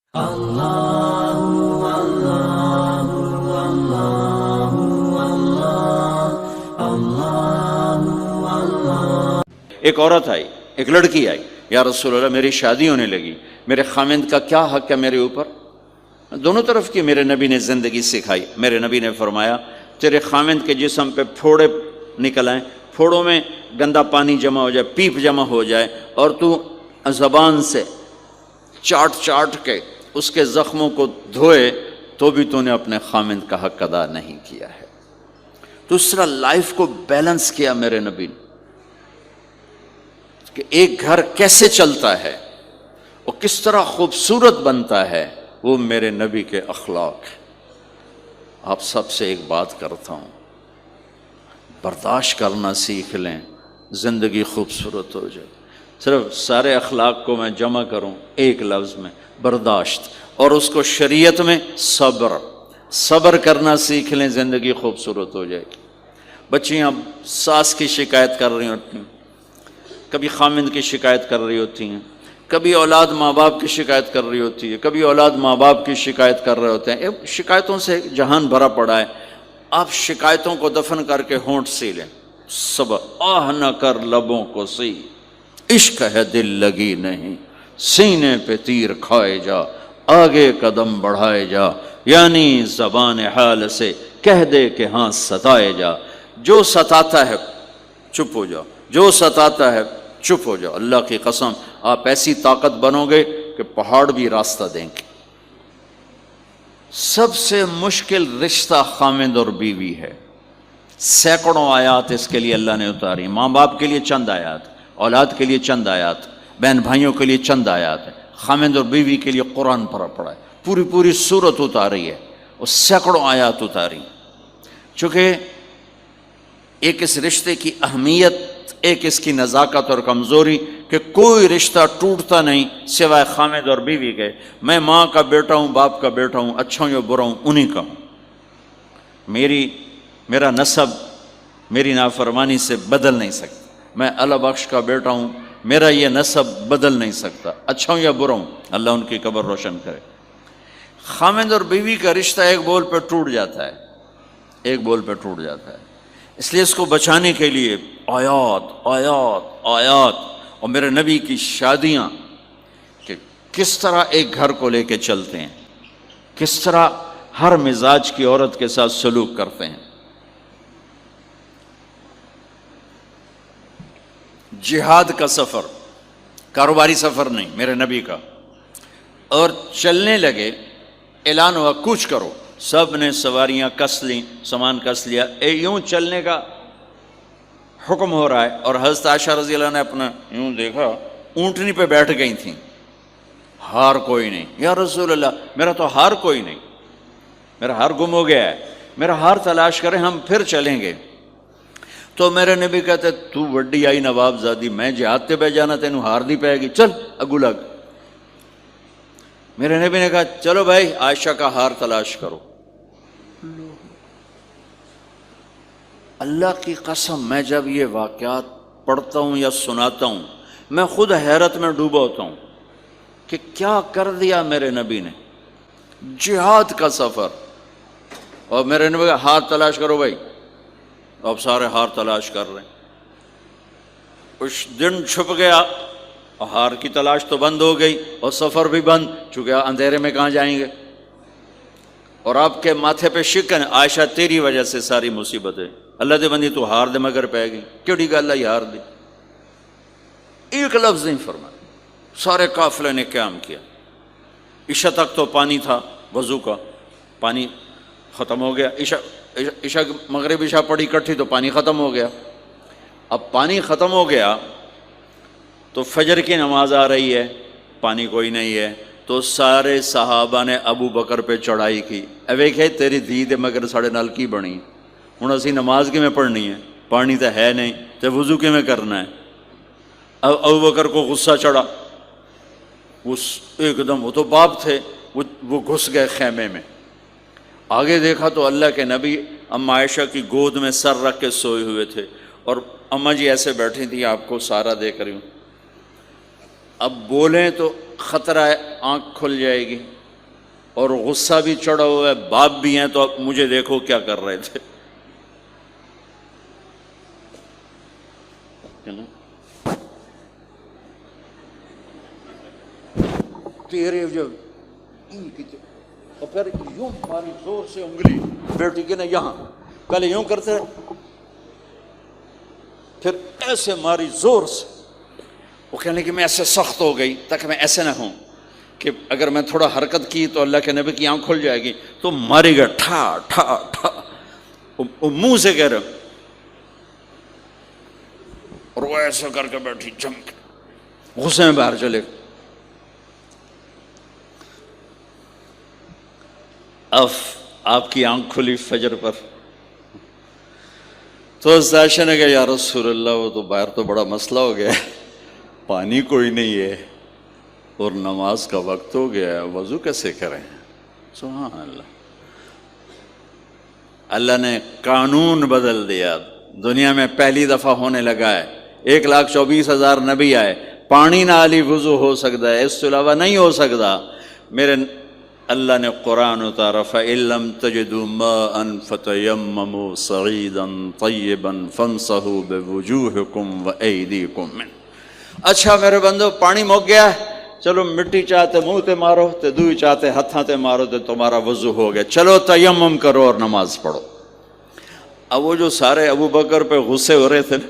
ایک عورت آئی، ایک لڑکی آئی، یا رسول اللہ میری شادی ہونے لگی، میرے خامند کا کیا حق ہے میرے اوپر؟ دونوں طرف کی میرے نبی نے زندگی سکھائی۔ میرے نبی نے فرمایا تیرے خامند کے جسم پہ پھوڑے نکل آئیں، پھوڑوں میں گندا پانی جمع ہو جائے، پیپ جمع ہو جائے، اور تو زبان سے چاٹ چاٹ کے اس کے زخموں کو دھوئے، تو بھی تو نے اپنے خامند کا حق ادا نہیں کیا ہے۔ تو اس طرح لائف کو بیلنس کیا میرے نبی نے کہ ایک گھر کیسے چلتا ہے اور کس طرح خوبصورت بنتا ہے، وہ میرے نبی کے اخلاق ہیں۔ آپ سب سے ایک بات کرتا ہوں، برداشت کرنا سیکھ لیں، زندگی خوبصورت ہو جائے۔ صرف سارے اخلاق کو میں جمع کروں ایک لفظ میں، برداشت، اور اس کو شریعت میں صبر۔ صبر کرنا سیکھ لیں، زندگی خوبصورت ہو جائے گی۔ بچیاں ساس کی شکایت کر رہی ہوتی ہیں، کبھی خامند کی شکایت کر رہی ہوتی ہیں، کبھی اولاد ماں باپ کی شکایت کر رہی ہوتی ہے، کبھی اولاد ماں باپ کی شکایت کر رہے ہوتے ہیں۔ شکایتوں سے جہان بھرا پڑا ہے۔ آپ شکایتوں کو دفن کر کے ہونٹ سی لیں، صبر، آہ نہ کر لبوں کو سی، عشق ہے دل لگی نہیں، سینے پہ تیر کھائے جا، آگے قدم بڑھائے جا، یعنی زبان حال سے کہہ دے کہ ہاں ستائے جا۔ جو ستاتا ہے چپ ہو جاؤ، جو ستاتا ہے چپ ہو جاؤ۔ اللہ کی قسم آپ ایسی طاقت بنو گے کہ پہاڑ بھی راستہ دیں گے۔ سب سے مشکل رشتہ خامند اور بیوی ہے۔ سینکڑوں آیات اس کے لیے اللہ نے اتاری، ماں باپ کے لیے چند آیات، اولاد کے لیے چند آیات، بہن بھائیوں کے لیے چند آیات ہے، خامند اور بیوی کے لیے قرآن پڑا ہے، پوری سورت اتاری ہے، اور سینکڑوں آیات اتاری۔ چونکہ ایک اس رشتے کی اہمیت، ایک اس کی نزاکت اور کمزوری کہ کوئی رشتہ ٹوٹتا نہیں سوائے خامد اور بیوی کے۔ میں ماں کا بیٹا ہوں، باپ کا بیٹا ہوں، اچھا ہوں یا برا ہوں، انہی کا ہوں۔ میرا نسب میری نافرمانی سے بدل نہیں سکتا۔ میں اللہ بخش کا بیٹا ہوں، میرا یہ نسب بدل نہیں سکتا، اچھا ہوں یا برا ہوں، اللہ ان کی قبر روشن کرے۔ خامد اور بیوی کا رشتہ ایک بول پہ ٹوٹ جاتا ہے، ایک بول پہ ٹوٹ جاتا ہے۔ اس لیے اس کو بچانے کے لیے آیات آیات آیات، اور میرے نبی کی شادیاں کہ کس طرح ایک گھر کو لے کے چلتے ہیں، کس طرح ہر مزاج کی عورت کے ساتھ سلوک کرتے ہیں۔ جہاد کا سفر، کاروباری سفر نہیں، میرے نبی کا، اور چلنے لگے، اعلان ہوا کوچ کرو، سب نے سواریاں کس لیں، سامان کس لیا، یوں چلنے کا حکم ہو رہا ہے۔ اور حضرت عائشہ رضی اللہ نے اپنا یوں دیکھا، اونٹنی پہ بیٹھ گئی تھیں، ہار کوئی نہیں۔ یا رسول اللہ میرا تو ہار کوئی نہیں، میرا ہار گم ہو گیا ہے، میرا ہار تلاش کریں، ہم پھر چلیں گے۔ تو میرے نبی کہتے تو وڈی آئی نواب زادی، میں جہاد تے بہ جانا، تینوں ہار دی پائے گی، چل اگو لگ۔ میرے نبی نے کہا چلو بھائی عائشہ کا ہار تلاش کرو۔ اللہ کی قسم میں جب یہ واقعات پڑھتا ہوں یا سناتا ہوں، میں خود حیرت میں ڈوبا ہوتا ہوں کہ کیا کر دیا میرے نبی نے۔ جہاد کا سفر، اور میرے نبی کا ہار تلاش کرو بھائی، اب سارے ہار تلاش کر رہے ہیں۔ اس دن چھپ گیا اور ہار کی تلاش تو بند ہو گئی، اور سفر بھی بند، چونکہ اندھیرے میں کہاں جائیں گے۔ اور آپ کے ماتھے پہ شکن، عائشہ تیری وجہ سے ساری مصیبت ہے، اللہ دے بندی تو ہار دے مگر پہ گئی، کیڑی گل ہے ہار دی؟ ایک لفظ نہیں فرمایا۔ سارے قافلے نے قیام کیا۔ عشاء تک تو پانی تھا، وضو کا پانی ختم ہو گیا، عشاء مغرب عشاء پڑی اکٹھی تو پانی ختم ہو گیا۔ اب پانی ختم ہو گیا تو فجر کی نماز آ رہی ہے، پانی کوئی نہیں ہے، تو سارے صحابہ نے ابو بکر پہ چڑھائی کی، ویکھے تیری دھی دے مگر ساڑے نال کی بنی، ہوں اسی نماز کی میں پڑھنی ہے، پانی تو ہے نہیں تو وضو کی میں کرنا ہے۔ اب ابو بکر کو غصہ چڑھا، ایک دم، وہ تو باپ تھے، وہ گھس گئے خیمے میں۔ آگے دیکھا تو اللہ کے نبی اما عائشہ کی گود میں سر رکھ کے سوئے ہوئے تھے، اور اماں جی ایسے بیٹھی تھی، آپ کو سارا دیکھ رہی ہوں۔ اب بولیں تو خطرہ ہے آنکھ کھل جائے گی، اور غصہ بھی چڑھا ہوا ہے، باپ بھی ہیں، تو اب مجھے دیکھو کیا کر رہے تھے. تیرے جب اور پھر یوں ماری زور سے انگلی بیٹی کے نا یہاں، پہلے یوں کرتے پھر ایسے ماری زور سے. وہ کہنے کہ میں ایسے سخت ہو گئی تاکہ میں ایسے نہ ہوں کہ اگر میں تھوڑا حرکت کی تو اللہ کے نبی کی آنکھ کھل جائے گی، تو ماری گا ٹھا ٹھا ٹھا، وہ منہ سے کہہ رہے اور وہ ایسا کر کے بیٹھی جم کے، غصے میں باہر چلے. اب آپ کی آنکھ کھلی فجر پر، تو عائشہ نے کہا یا رسول اللہ وہ تو باہر تو بڑا مسئلہ ہو گیا ہے، پانی کوئی نہیں ہے اور نماز کا وقت ہو گیا ہے، وضو کیسے کریں؟ سبحان اللہ. اللہ نے قانون بدل دیا، دنیا میں پہلی دفعہ ہونے لگا ہے. 1,24,000 نبی آئے، پانی نہ علی وضو ہو سکتا ہے، اس کے علاوہ نہیں ہو سکتا. میرے اللہ نے قرآن اتارا فَإِن لَّمْ تَجِدُوا مَاءً فَتَيَمَّمُوا صَعِيدًا طَيِّبًا فَامْسَحُوا بِوُجُوهِكُمْ وَأَيْدِيكُمْ مِنْهُ. اچھا میرے بندو پانی مک گیا ہے، چلو مٹی چاہتے منہ تے مارو تے دوئی چاہتے ہتھاں تے مارو تے تمہارا وضو ہو گیا، چلو تیمم کرو اور نماز پڑھو. اب وہ جو سارے ابو بکر پہ غصے ہو رہے تھے نا،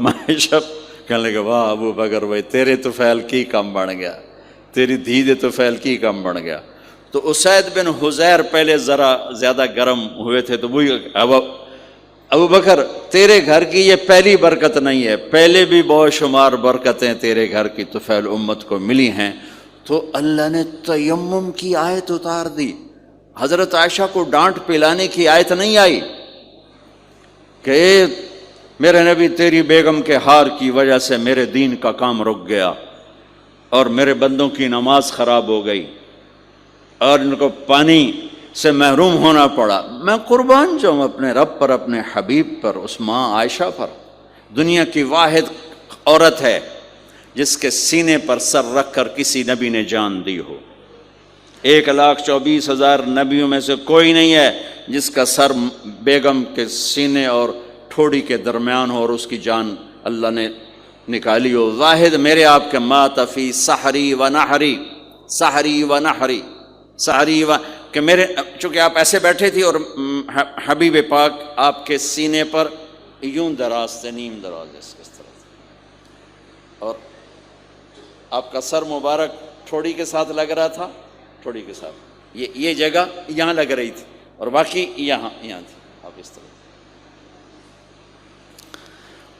عائشہ کہنے لگے واہ ابو بکر بھائی تیرے تو فعل کی کم بن گیا، تیری دھی دے تو فعل کی کم بن گیا. تو اسید بن حزیر پہلے ذرا زیادہ گرم ہوئے تھے، تو وہی ابو بکر تیرے گھر کی یہ پہلی برکت نہیں ہے، پہلے بھی بہت شمار برکتیں تیرے گھر کی طفیل امت کو ملی ہیں. تو اللہ نے تیمم کی آیت اتار دی. حضرت عائشہ کو ڈانٹ پلانے کی آیت نہیں آئی کہ میرے نبی تیری بیگم کے ہار کی وجہ سے میرے دین کا کام رک گیا اور میرے بندوں کی نماز خراب ہو گئی اور ان کو پانی سے محروم ہونا پڑا. میں قربان جاؤں اپنے رب پر، اپنے حبیب پر، اس ماں عائشہ پر. دنیا کی واحد عورت ہے جس کے سینے پر سر رکھ کر کسی نبی نے جان دی ہو. 1,24,000 نبیوں میں سے کوئی نہیں ہے جس کا سر بیگم کے سینے اور ٹھوڑی کے درمیان ہو اور اس کی جان اللہ نے نکالی ہو. واحد میرے آپ کے مات فی سحری و نحری، سحری و نحری، سحری و کہ میرے چونکہ آپ ایسے بیٹھے تھی اور حبیب پاک آپ کے سینے پر یوں دراز تھے، نیم دراز اس طرح سے، اور آپ کا سر مبارک ٹھوڑی کے ساتھ لگ رہا تھا، ٹھوڑی کے ساتھ یہ جگہ یہاں لگ رہی تھی اور باقی یہاں تھی، آپ اس طرح.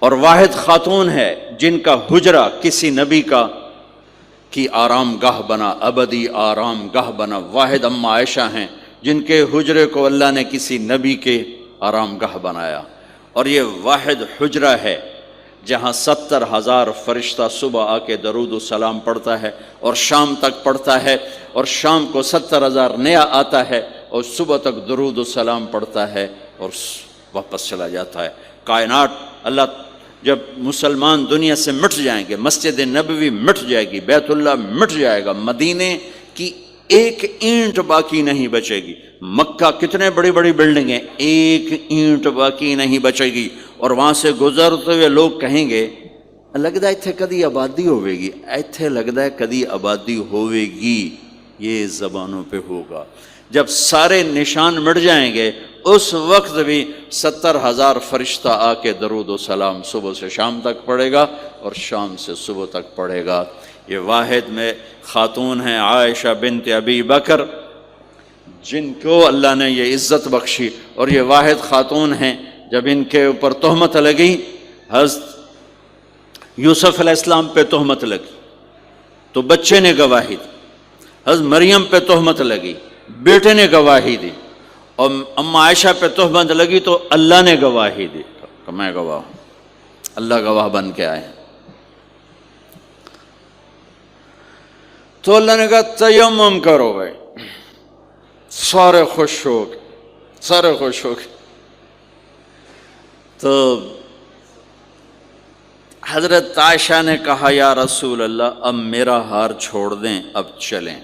اور واحد خاتون ہے جن کا حجرہ کسی نبی کی آرام گاہ بنا، ابدی آرام گاہ بنا. واحد اماں عائشہ ہیں جن کے حجرے کو اللہ نے کسی نبی کے آرام گاہ بنایا. اور یہ واحد حجرہ ہے جہاں 70,000 فرشتہ صبح آ کے درود و سلام پڑھتا ہے اور شام تک پڑھتا ہے، اور شام کو 70,000 نیا آتا ہے اور صبح تک درود و سلام پڑھتا ہے اور واپس چلا جاتا ہے. کائنات اللہ جب مسلمان دنیا سے مٹ جائیں گے، مسجد نبوی مٹ جائے گی، بیت اللہ مٹ جائے گا، مدینے کی ایک اینٹ باقی نہیں بچے گی. مکہ کتنے بڑی بڑی بلڈنگیں، ایک اینٹ باقی نہیں بچے گی. اور وہاں سے گزرتے ہوئے لوگ کہیں گے لگتا ہے اتنے کدی آبادی ہوئے گی، اتنے لگتا ہے کدی آبادی ہوئے گی. یہ زبانوں پہ ہوگا. جب سارے نشان مٹ جائیں گے اس وقت بھی 70,000 فرشتہ آ کے درود و سلام صبح سے شام تک پڑھے گا اور شام سے صبح تک پڑھے گا. یہ واحد میں خاتون ہیں عائشہ بنت ابی بکر جن کو اللہ نے یہ عزت بخشی. اور یہ واحد خاتون ہیں جب ان کے اوپر تہمت لگی، حضرت یوسف علیہ السلام پہ تہمت لگی تو بچے نے گواہی دی، حضرت مریم پہ تہمت لگی بیٹے نے گواہی دی، اور اماں عائشہ پہ تہمت لگی تو اللہ نے گواہی دی کہ میں گواہ ہوں. اللہ گواہ بن کے آئے. تو اللہ نے کہا تیمم کرو بھائی. سارے خوش ہو گئے، سارے خوش ہو گئے. تو حضرت عائشہ نے کہا یا رسول اللہ اب میرا ہار چھوڑ دیں، اب چلیں.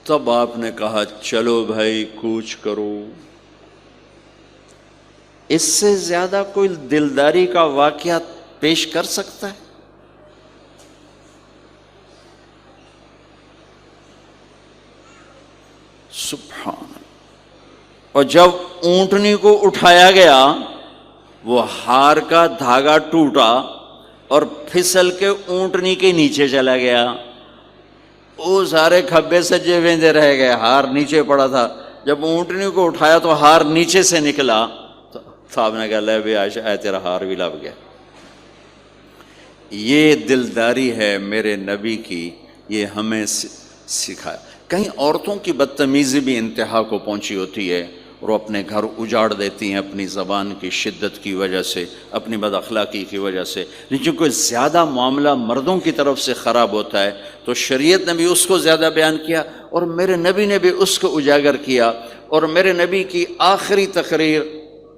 تب آپ نے کہا چلو بھائی کوچ کرو۔ اس سے زیادہ کوئی دلداری کا واقعہ پیش کر سکتا ہے؟ سبحان اللہ۔ اور جب اونٹنی کو اٹھایا گیا وہ ہار کا دھاگا ٹوٹا اور پھسل کے اونٹنی کے نیچے چلا گیا۔ وہ سارے کھبے سجے ویندے رہ گئے، ہار نیچے پڑا تھا۔ جب اونٹنی کو اٹھایا تو ہار نیچے سے نکلا، تو صاحب نے کہا لے بھی عائشہ اے تیرا ہار بھی لب گیا۔ یہ دلداری ہے میرے نبی کی، یہ ہمیں سکھایا۔ کہیں عورتوں کی بدتمیزی بھی انتہا کو پہنچی ہوتی ہے اور وہ اپنے گھر اجاڑ دیتی ہیں اپنی زبان کی شدت کی وجہ سے، اپنی بد اخلاقی کی وجہ سے، لیکن کوئی زیادہ معاملہ مردوں کی طرف سے خراب ہوتا ہے تو شریعت نے بھی اس کو زیادہ بیان کیا اور میرے نبی نے بھی اس کو اجاگر کیا۔ اور میرے نبی کی آخری تقریر،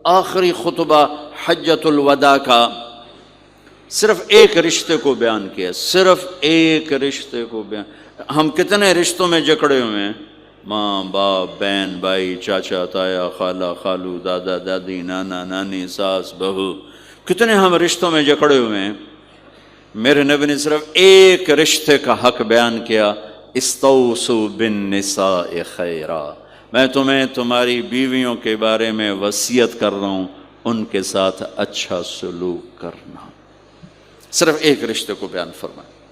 آخری خطبہ حجۃ الوداع کا صرف ایک رشتے کو بیان کیا، صرف ایک رشتے کو بیان۔ ہم کتنے رشتوں میں جکڑے ہوئے ہیں، ماں باپ، بہن بھائی، چاچا تایا، خالہ خالو، دادا دادی، نانا نانی، ساس بہو، کتنے ہم رشتوں میں جکڑے ہوئے ہیں۔ میرے نبی نے صرف ایک رشتے کا حق بیان کیا، استوصوا بالنساء خیرا، میں تمہیں تمہاری بیویوں کے بارے میں وصیت کر رہا ہوں، ان کے ساتھ اچھا سلوک کرنا۔ صرف ایک رشتے کو بیان فرمایا۔